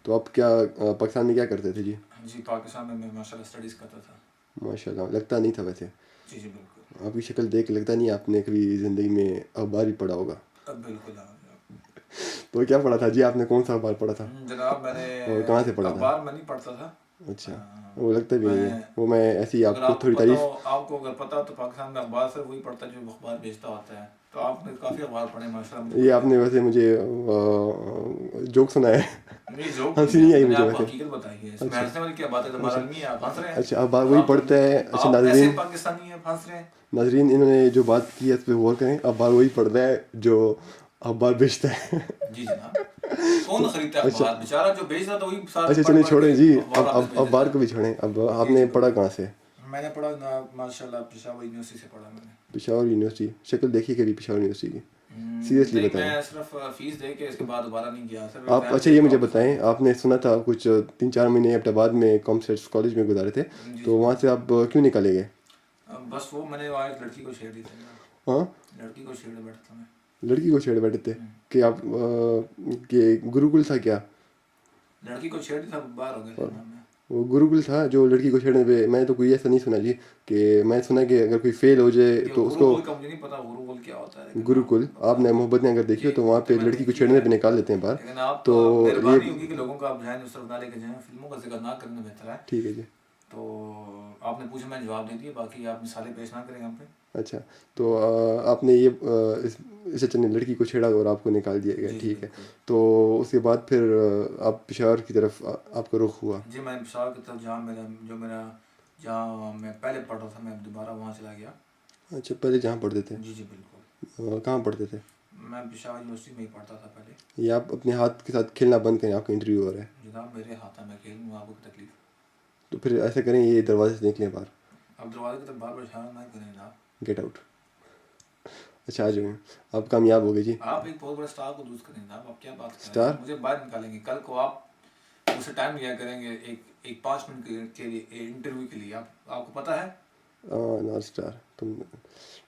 تو آپ کیا پاکستان میں کیا کرتے تھے جی؟ جی پاکستان میں میں ماشاء اللہ اسٹڈیز کرتا تھا. ماشاء اللہ، لگتا نہیں تھا ویسے. جی جی بالکل. آپ کی شکل دیکھ کے لگتا نہیں آپ نے کبھی زندگی میں اخبار بھی پڑھا ہوگا. بالکل. تو کیا پڑھا تھا جی آپ نے، کون سا اخبار پڑھا تھا جناب میں نے اور کہاں سے پڑھا تھا؟ اخبار میں نہیں پڑھتا تھا. اچھا، وہ لگتا بھی نہیں ہے، وہ میں ایسی ہی اگر آپ کو آپ کو تھوڑی پتا تعریف. ہو، آپ کو اگر پتا ہو تو پاکستان میں اخبار صرف وہی پڑھتا ہے جو اخبار بیچتا ہوتا ہے. تو آپ نے کافی اخبار پڑھے ماشاء اللہ. یہ آپ نے ویسے مجھے جوک سنا ہے، نہیں جوک ہنسی نہیں نہیں ہے، آئی میں نے مجھے آپ کو ویسے. حقیقت بتائی ہے. اس میں اچھا ہنسنے والی کیا بات ہے؟ ہمارا اچھا آدمی ہے، آپ ہنس رہے ہیں. اچھا، اخبار وہی پڑھتا ہے. اچھا آپ ایسے ناظرین، پاکستانی ہیں ہنس رہے ہیں. ناظرین انہوں نے جو بات کی ہے اس پہ غور کریں. اخبار وہی پڑھتا ہے جو اخبار بیچتا ہے. جی جناب. کون خریدتا ہے اچھا اخبار؟ بیچارہ جو بیچ رہا تھا وہی سارے اچھا پڑھ چلیے پڑھ کے چھوڑیں جی، اخبار اب واپس بھیج اخبار دیتا کو ہے. بھی چھوڑیں. اب آپ جی نے جی پڑھا بالکل. کہاں سے؟ میں نے پڑھا ماشاء اللہ پشاور یونیورسٹی سے پڑھا میں نے. پشاور یونیورسٹی؟ شکل دیکھی کبھی پشاور یونیورسٹی کی؟ سیریسلی نہیں، بتائیں. میں صرف فیس دے کے اس کے بعد دوبارہ نہیں گیا. صرف آپ ایگزام اچھا دے یہ کے مجھے واپس آ بتائیں، گیا. آپ نے سنا تھا کچھ 3-4 مہینے اپنے بعد میں کامسیٹس کالج میں گزارے تھے، جی تو جی وہاں سے آپ کیوں نکالے گئے؟ بس وہ میں نے وہاں ایک لڑکی کو چھیڑ دی تھی. ہاں، لڑکی کو چھیڑ بیٹھا تھا میں. لڑکی کو چھیڑ بیٹھے تھے کہ آپ کہ گروکل تھا کیا؟ لڑکی کو چھیڑ دی تھا، باہر ہو گئے تھے میں. وہ گروکل تھا جو لڑکی کو چھیڑنے پہ. میں تو کوئی ایسا نہیں سنا جی، کہ میں سنا کہ اگر کوئی فیل ہو جائے یہ تو اس کو غرو گل کا مجھے نہیں پتا غرو گل کیا ہوتا ہے، لیکن گروکل. آپ نے محبت نے اگر دیکھی ہو جی تو وہاں محبتیں پہ میں لڑکی کو دیکھی چھیڑنے ہے. پہ نکال لیتے ہیں باہر. لیکن آپ تو یہ مہربانی ہوگی کہ لوگوں کو آپ جائیں اس طرف نہ لے کے جائیں. فلموں کا ذکر نہ کرنا بہتر ہے. ٹھیک ہے جی. تو آپ نے پوچھا میں نے جواب دے دیا، باقی آپ مثالیں پیش نہ کریں یہاں پہ. اچھا، تو آپ نے یہ اسے چلنے لڑکی کو چھیڑا اور آپ کو نکال دیا گیا. جی جی ٹھیک ہے، بالکل. تو اس کے بعد پھر آپ پشاور کی طرف آپ کا رخ ہوا. جی میں پشاور کی طرف جہاں میں پہلے پڑھ رہا تھا میں دوبارہ وہاں چلا گیا. اچھا، پہلے جہاں پڑھتے تھے؟ جی جی بالکل. کہاں پڑھتے تھے؟ میں پشاور یونیورسٹی میں ہی پڑھتا تھا پہلے. یہ آپ اپنے ہاتھ کے ساتھ کھیلنا بند کریں، آپ کا انٹرویو ہو رہا ہے. جناب میرے ہاتھ میں کھیل میں آپ کو تکلیف. تو پھر ایسا کریں، یہ دروازے سے نکلیں باہر. اب دروازے کی طرف بار بار اشارہ نہ کریں جناب. Get out. اچھا آ جائیں، آپ کامیاب ہو گئے جی. آپ ایک بہت بڑے اسٹار کو دوست کریں جناب. آپ کیا بات کر رہے ہیں؟ اسٹار؟ آپ مجھے باہر نکالیں گے. کل کو آپ مجھ سے ٹائم لیا کریں گے ایک 5 منٹ کے لیے انٹرویو کے لیے. آپ کو پتہ ہے. نار اسٹار تم.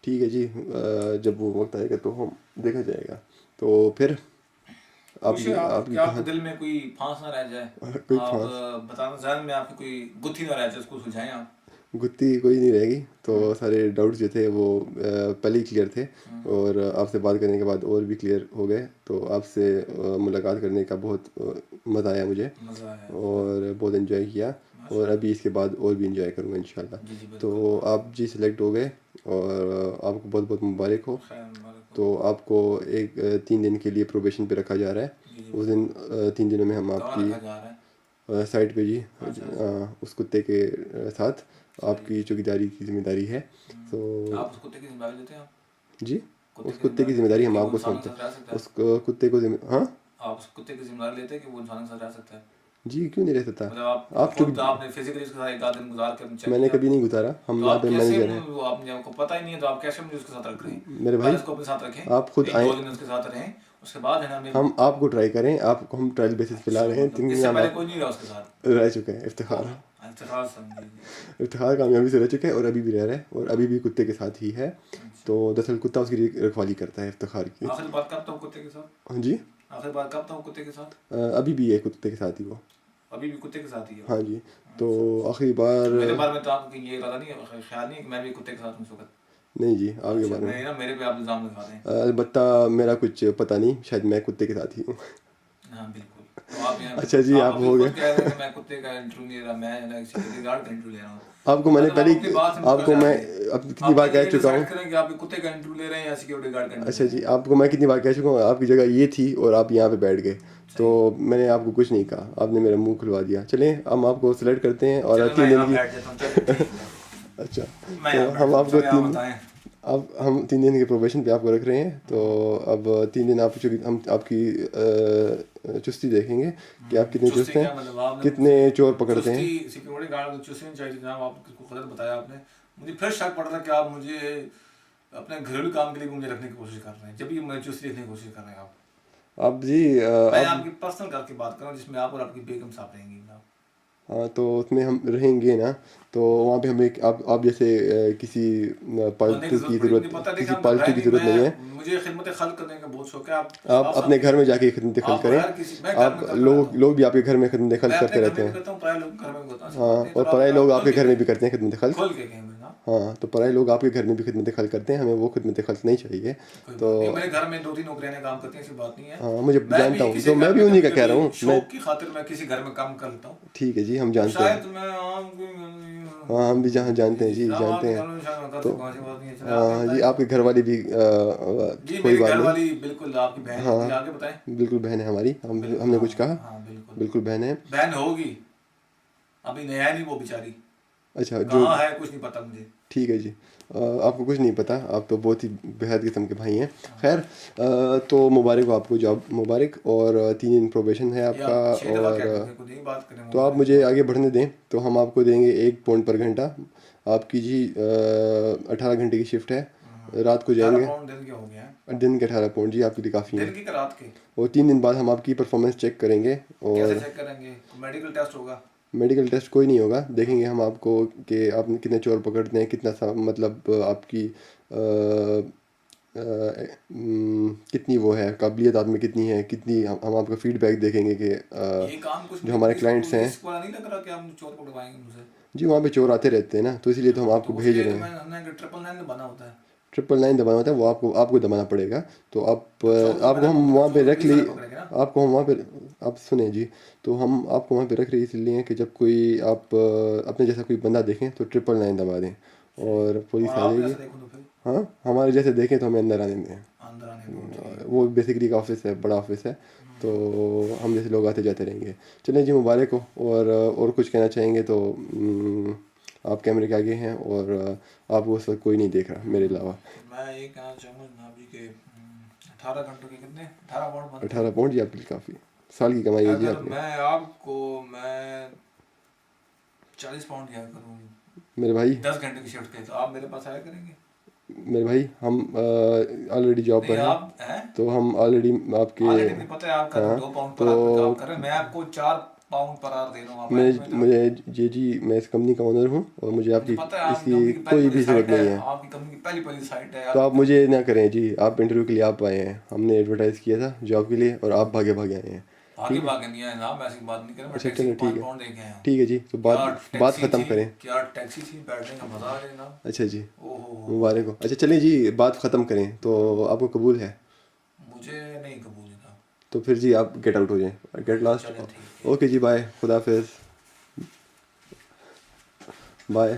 ٹھیک ہے جی، جب وہ وقت آئے گا تو ہم دیکھا جائے گا. تو پھر آپ پوچھیں کی آپ کی کہ آپ کے کہاں دل میں کوئی پھانس نہ رہ جائے. کوئی آپ پھانس بتانا ذہن میں آپ کی کوئی گتھی نہ رہ جائے، اس کو سلجھائیں آپ. گتی کوئی نہیں رہے گی. تو سارے ڈاؤٹس جو تھے وہ پہلے ہی کلیئر تھے، اور آپ سے بات کرنے کے بعد اور بھی کلیئر ہو گئے. تو آپ سے ملاقات کرنے کا بہت مزہ آیا مجھے، مزہ آیا. اور بہت انجوائے کیا، اور ابھی اس کے بعد اور بھی انجوائے کروں گا انشاءاللہ. جی جی بالکل. تو آپ جی سلیکٹ ہو گئے، اور آپ کو بہت بہت مبارک ہو. خیر مبارک ہو. تو آپ کو 3 دن کے لیے پروبیشن پہ رکھا جا رہا ہے. جی جی اس دن 3 دنوں میں ہم آپ کہاں کی رکھا جا رہا ہے؟ سائٹ پہ جی، اچھا. اس کتے کے ساتھ آپ صحیح. کی چوکیداری کی ذمہ داری ہے. تو آپ اس کتے کی ذمہ داری لیتے ہیں آپ؟ جی، اس ذمہ کتے کی ذمہ لیتے داری ہیں ہم کہ آپ وہ کو انسانوں سونپتے کے ساتھ رہ سکتا ہیں. ہے؟ اس کتے کو ہاں آپ اس کتے کی ذمہ داری لیتے ہیں کہ وہ انسانوں کے ساتھ رہ سکتا ہے؟ جی، کیوں نہیں رہ سکتا. مطلب آپ آپ خود آپ نے فزیکلی اس کے ساتھ ایک آدھ دن گزار کر چیک میں نے کیا؟ کبھی نہیں گزارا. ہم تو یہاں آپ پہ کیسے مینیجر ہیں. آپ کو پتہ ہی نہیں ہے تو آپ کیسے مجھے اس کے ساتھ رکھ رہے ہیں؟ میرے پہلے بھائی اس کو اپنے ساتھ رکھیں، آپ خود آئیں، 1-2 دن اس کے ساتھ رہیں، اس کے بعد ہے نا ہمیں. ہم آپ کو ٹرائی کریں. آپ کو ہم ٹرائل بیسس پہ لا رہے ہیں. مطلب 3 اس دن سے ہم پہلے آپ کوئی نہیں رہا اس کے ساتھ؟ رہ چکے ہیں. افتخار افتخار سمجھیے. افتخار کامیابی سے رہ چکے ہیں، اور ابھی بھی رہ رہے ہیں، اور ابھی بھی کتے کے ساتھ ہی ہے. تو دراصل کتا اس کی رکھوالی کرتا ہے افتخار کی. آخر بات کب تھا کتے کے ساتھ؟ جی، آخر بات کب تھا کتے کے ساتھ؟ ابھی بھی ہے کتے کے ساتھ ہی وہ. ابھی بھی کتے کے ساتھ ہی ہے؟ ہاں جی. تو آخری بار میرے بارے میں تو آپ کو یہ ارادہ نہیں ہے، خیال نہیں ہے کہ میں بھی کتے کے ساتھ ہوں اس وقت؟ نہیں جی، آپ کے اچھا، بارے میں نا میرے پہ آپ الزام لگا دیں. البتہ میرا کچھ پتہ نہیں، شاید میں کتے کے ساتھ ہی ہوں. ہاں بالکل. تو آپ یہاں اچھا جی، آپ آپ ابھی ہو گئے. خود کہہ رہے ہیں کہ میں کتے کا انٹرویو نہیں لے رہا، میں سیکورٹی گارڈ کا انٹرویو لے رہا ہوں. آپ کو میں نے مطلب آپ پہلے اپنی بات سے آپ مکر کو میں جاتے ہیں. اب کتنی آپ بار پہلے کہہ یہ چکا ہوں. ڈیسائڈ کریں کہ آپ کتے کا انٹرویو لے رہے ہیں یا سیکورٹی گارڈ کا انٹرویو اچھا لے رہے جی، ہیں. آپ کو میں کتنی بار کہہ چکا ہوں آپ کی جگہ یہ تھی اور آپ یہاں پہ بیٹھ گئے. تو میں نے آپ کو کچھ نہیں کہا، آپ نے میرا منہ کھلوا دیا. چلیں ہم آپ کو سلیکٹ کرتے ہیں، اور چلو میں 3 دن یہاں کی. بیٹھ جاتا ہوں. چلو ٹھیک ہے، اچھا، میں تو یہاں بیٹھ ہم جاتا آپ ہوں. کو چلے آپ بتائیں. ہم 3 دن کے پروبیشن پہ آپ کو رکھ رہے ہیں. تو اب 3 دن ہم آپ کی چستی دیکھیں گے کہ آپ کتنے چست چستی ہیں، کیا مطلب؟ آپ نے کتنے چور پکڑتے ہیں. چستی سیکورٹی گارڈ کو چستی نہیں چاہیے جناب. آپ کو غلط بتایا آپ نے. مجھے پھر شک پڑ رہا ہے کہ آپ مجھے اپنے گھریلو کام کے لیے مجھے رکھنے کی کوشش کر رہے ہیں، جب بھی مجھے چستی رکھنے کی کوشش کر رہے ہیں آپ. اب جی میں آپ کی پرسنل کر کے بات کر رہا ہوں، جس میں آپ اور آپ کی بیگم صاحب رہیں گی جناب. ہاں تو اس میں ہم رہیں گے نا، تو وہاں پہ ہمیں آپ جیسے کسی بننے کی پالتو کی ضرورت پڑے گی، ضرورت، مجھے پتہ ہے کہ کسی ہم پالتو گھبرائیں کی نہیں، ضرورت نہیں ہے. مجھے خدمت خلق کرنے کا بہت شوق ہے. آپ آپ صاف صاف اپنے مجھے گھر میں جا بتائیں. کے خدمت خلق آپ کریں. بغیر کسی، میں گھر آپ میں کرتا رہتا ہوں، لوگ بھی آپ کے گھر میں خدمت میں خلق اپنے کرتے گھر رہتے میں بھی ہیں. کرتا ہوں، پرائے لوگ گھر میں بھی کرتا ہوں، ایسی ہاں، بات نہیں. اور تھوڑا پرائے اپنا لوگ آپ کھول کے کے گھر میں بھی کہیں، کرتے ہیں خدمت خلق. کھول کے کہیں میں نا. ہاں تو پرائے لوگ آپ کے گھر میں بھی خدمت خلق کرتے ہیں، ہمیں وہ خدمت خلق نہیں چاہیے. کوئی تو بات نہیں، میرے گھر میں 2-3 نوکریاں کام کرتی ہیں، ایسی بات نہیں ہے. ہاں مجھے میں جانتا بھی ہوں، کسی تو میں گھر بھی میں انہیں کبھی کا کہہ رہا کبھی ہوں. میں شوق کی خاطر میں کسی گھر میں کام کر لیتا ہوں. ٹھیک ہے جی، ہم تو جانتے ہیں. شاید میں ہاں ہم بھی جہاں جانتے ہیں جی، صاحب آپ جانتے کے ہیں. گھر میں شاید میں کر تو سکوں، ایسی بات نہیں ہے. چلے آگے ہاں جی، بتائیں. آپ کے گھر والی بھی جی کوئی میری بات گھر نہیں. والی بالکل آپ کی بہن ہاں ہوتی ہے. آگے بتائیں. بالکل بہن ہے ہماری. ہم بالکل نے ہاں کچھ کہا؟ ہاں بالکل بالکل بہن ہے. بہن ہوگی، ابھی نیا نہیں وہ بیچاری. اچھا جو کہاں ہے کچھ نہیں پتا مجھے. ٹھیک ہے جی. آپ کو کچھ نہیں پتہ، آپ تو بہت ہی بہت قسم کے بھائی ہیں. خیر تو مبارک ہو آپ کو، جاب مبارک. اور 3 دن پروبیشن ہے آپ یا کا. 6 دفعہ اور کہہ دوں گے، کوئی نہیں بات کریں. تو آپ مجھے آگے بڑھنے دیں، تو ہم آپ کو دیں گے 1 پاؤنڈ پر گھنٹہ. آپ کی جی 18 گھنٹے کی شفٹ ہے. رات کو جائیں 18 گے. پاؤنڈ دن کے ہو گیا ہے. دن کے 18 پاؤنڈ جی آپ کے لیے کافی ہیں. دن کی کہ رات کے؟ اور 3 دن بعد ہم آپ کی پرفارمنس چیک کریں گے. کیسے اور چیک کریں گے؟ میڈیکل ٹیسٹ ہوگا؟ میڈیکل ٹیسٹ کوئی نہیں ہوگا. دیکھیں گے ہم آپ کو کہ آپ کتنے چور پکڑتے ہیں، کتنا سا مطلب آپ کی کتنی وہ ہے قابلیت آپ میں کتنی ہے، کتنی. ہم آپ کا فیڈ بیک دیکھیں گے کہ یہ کام کچھ جو مجھے ہمارے پولیس کلائنٹس ہیں. والا نہیں لگ رہا کہ آپ چور پکڑوائیں گے مجھ سے؟ جی وہاں پہ چور آتے رہتے ہیں نا، تو اسی لیے تو ہم آپ کو تو اس بھیج لیے رہے تو ہیں. ہم نے 999 بنا ہوتا ہے. 999 دبانا ہوتا ہے، وہ آپ کو دبانا پڑے گا. تو آپ تو چور تو میں کو نے ہم وہاں پہ چور تو رکھ پولیس لی. والے پکڑیں گے نا. آپ کو ہم وہاں پہ آپ سنیں جی، تو ہم آپ کو وہاں پہ رکھ رہے اس لیے کہ جب کوئی آپ اپنے جیسا کوئی بندہ دیکھیں تو 999 دبا دیں اور پولیس آ آپ جائے گی. جیسے دیکھو تو پھر ہاں ہمارے جیسے دیکھیں تو ہمیں اندر آنے دیں. اندر آنے دو. ٹھیک. وہ بیسکلی ایک آفس ہے، بڑا آفس ہے. تو ہم جیسے لوگ آتے جاتے رہیں گے. چلیں جی مبارک ہو. اور کچھ کہنا چاہیں گے تو آپ کیمرے کے آگے ہیں، اور آپ کو اس وقت کوئی نہیں دیکھ رہا میرے علاوہ. میں یہ کہنا چاہوں گا جناب جی کہ 18 گھنٹوں کے کتنے 18 پاؤنڈ بنتے 18 ہیں. پاؤنڈ جی آپ کے لیے کافی سال کی کمائی ہے جی اگر آپ نے. میں آپ کو 40 پاؤنڈ دیا کروں میرے بھائی 10 گھنٹے کی شفٹ کے، تو آپ میرے پاس آیا کریں گے؟ میرے بھائی ہم آلریڈی جاب نہیں پر ہیں، آپ ہیں تو ہم آلریڈی آپ کے. آلریڈی مجھے پتہ ہے آپ کا ہاں 2 پاؤنڈ پر تو آور پہ کام کر رہے ہیں. میں آپ کو 4 پاؤنڈ پر آور دے رہا ہوں. آپ آئیں گے میری طرف. جی میں اس کمپنی کا اونر ہوں، اور مجھے آپ مجھے کی پتہ ہے اس آپ کی کی کمپنی کی کوئی پہلی بھی ضرورت سائٹ ہے. نہیں ہے. آپ کی کمپنی کی پہلی سائٹ ہے. تو آپ مجھے نہ کریں جی. آپ انٹرویو کے لیے آپ آئے ہیں، ہم نے ایڈورٹائز کیا تھا جاب کے لیے، اور آپ بھاگے آئے ہیں. آگے ٹھیک ہے. بھاگے نہیں آئے جناب، ایسی بات نہیں کریں. میں اچھا ٹیکسی چلو کے ٹھیک 5 ہے. پاؤنڈ دے کے آیا ہوں. ٹھیک ہے جی، تو کیا بات ٹیکسی ختم تھی، کریں. کیا ٹیکسی تھی، بیٹھنے کا مزہ آ رہا ہے نا. اچھا جی او ہو مبارک ہو. اچھا چلیں جی بات ختم کریں. تو آپ کو قبول ہے؟ مجھے نہیں قبول جناب. تو پھر جی آپ گیٹ آؤٹ ہو جائیں. Get lost. چلیں ٹھیک ہے. اوکے جی بائے، خدا حافظ. بائے.